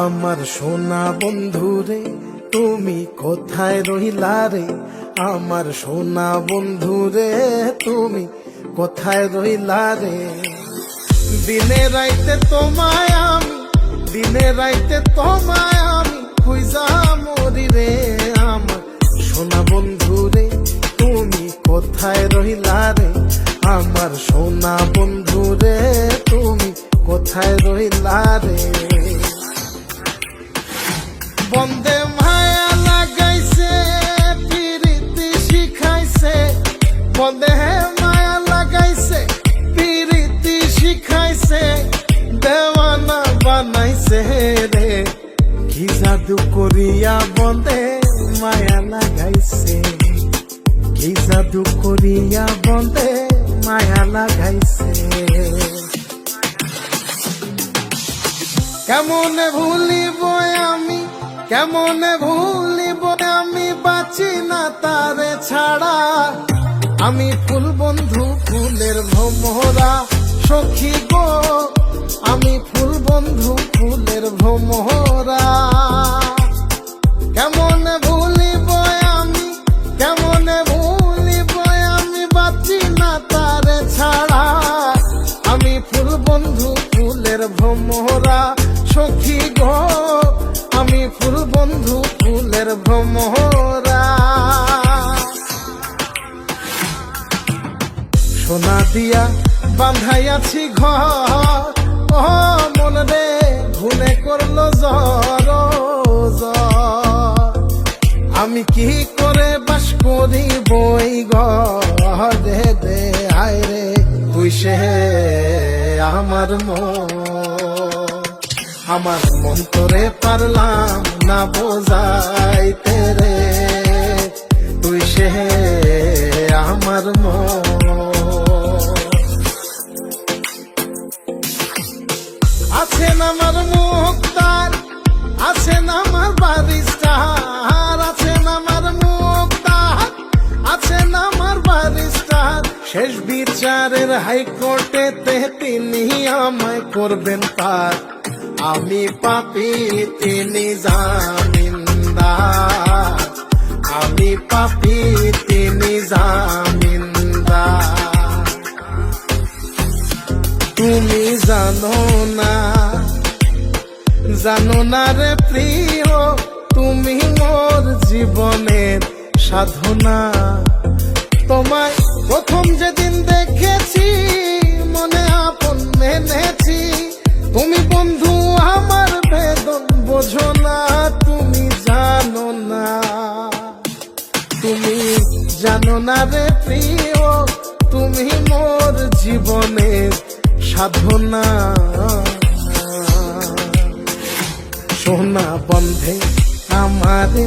আমার সোনা বন্ধু রে তুমি কোথায় রইলা রে, আমার সোনা বন্ধু রে তুমি কোথায় রইলা রে। দিনে রাইতে তোমায় আমি, দিনে রাইতে তোমায় আমি খুঁজা মরি রে। আমার সোনা বন্ধু রে তুমি কোথায় রইলা রে, আমার সোনা বন্ধু রে তুমি কোথায় রইলা রে। বন্দে মায়া লাগাইছে পিরিতি শিখাইছে, বন্দে মায়া লাগাইছে পিরিতি শিখাইছে, দেওয়ানা বানাইছে রে। কি জাদু করিয়া বন্দে মায়া লাগাইছে, কি জাদু করিয়া বন্দে মায়া লাগাইছে। কেমনে ভুলিব আমি, কেমনে ভুলিব আমি, বাঁচি না তারে ছাড়া। আমি ফুল বন্ধু ফুলের ভ্রমরা সখী গো, আমি ফুল বন্ধু ফুলের ভ্রমরা। কেমনে ভুলিব আমি, কেমনে ভুলিব আমি, বাঁচি না তারে ছাড়া। আমি ফুল বন্ধু ফুলের ভ্রমরা সখী গো, আমি ফুল বন্ধু ফুলের ভ্রমরা। সোনা দিয়া বাঁধাইয়াছি ঘর, ও মন রে ভুলে করলো জ্বর জ্বর। আমি কি করে বাস করি বই ঘরে রে, আয় রে তুই সে আমার মন, আমার মন তোরে পারলাম না বোঝাইতে রে। তুই সে আমার মন। আছেন আমার মুক্তার, আছেন আমার বারিস্টার, আছেন আমার মুক্তার, আছেন আমার বারিস্টার। শেষ বিচারের হাইকোর্টেতে তিনি আমায় করবেন পার। আমি পাপী তিনি জামিনদার, আমি পাপী তিনি জামিনদার। তুমি জানো না, জানো না রে প্রিয়, তুমি মোর জীবনের সাধনা। তোমায় প্রথম যেদিন দেখেছি মনে আপন মেনেছি। তুমি বন্ধু আমার বেদন বোঝো না, তুমি জানো না, তুমি জানো না রে প্রিয়, তুমি মোর জীবনের সাধনা। সোনা বন্ধে আমারে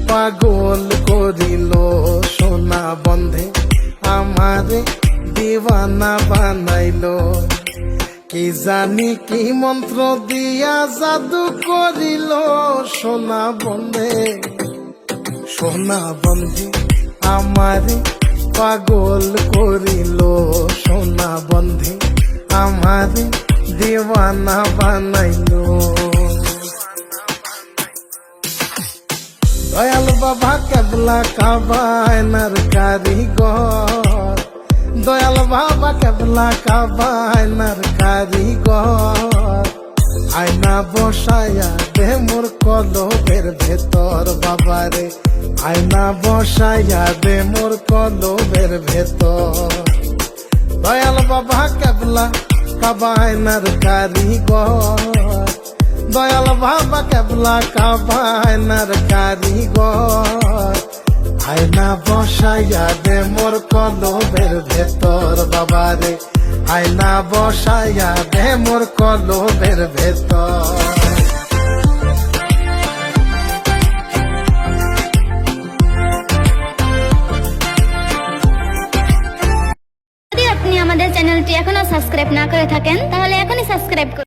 পাগল করিল, সোনা বন্ধে আমারে দিওয়ানা বানাইল। কি জানি কি মন্ত্র দিয়া জাদু করিল সোনা বন্ধে, সোনা বন্ধে আমারে পাগল করিল, সোনা বন্ধে আমারে দিওয়ানা বানাইল। দয়াল বাবা কেবলা কাবায়নার কারিগর, দয়াল বাবা কেবলা কাবায়নার কারিগর। আয়না বসায়া দে মোর কলবের ভেতর বাবারে, আয়না বসায়া দে মোর কলবের ভেতর। দয়াল বাবা কেবলা কাবায়নার কারিগর, দয়াল বাবা কেবলা কাবায়নার কারিগর। আয়না বসাইয়া দে মোর কলবের ভেতর বাবারে, আয়না বসাইয়া দে মোর কলবের ভেতর। যদি আপনি আমাদের চ্যানেলটি এখনো সাবস্ক্রাইব না করে থাকেন তাহলে এখনই সাবস্ক্রাইব করুন।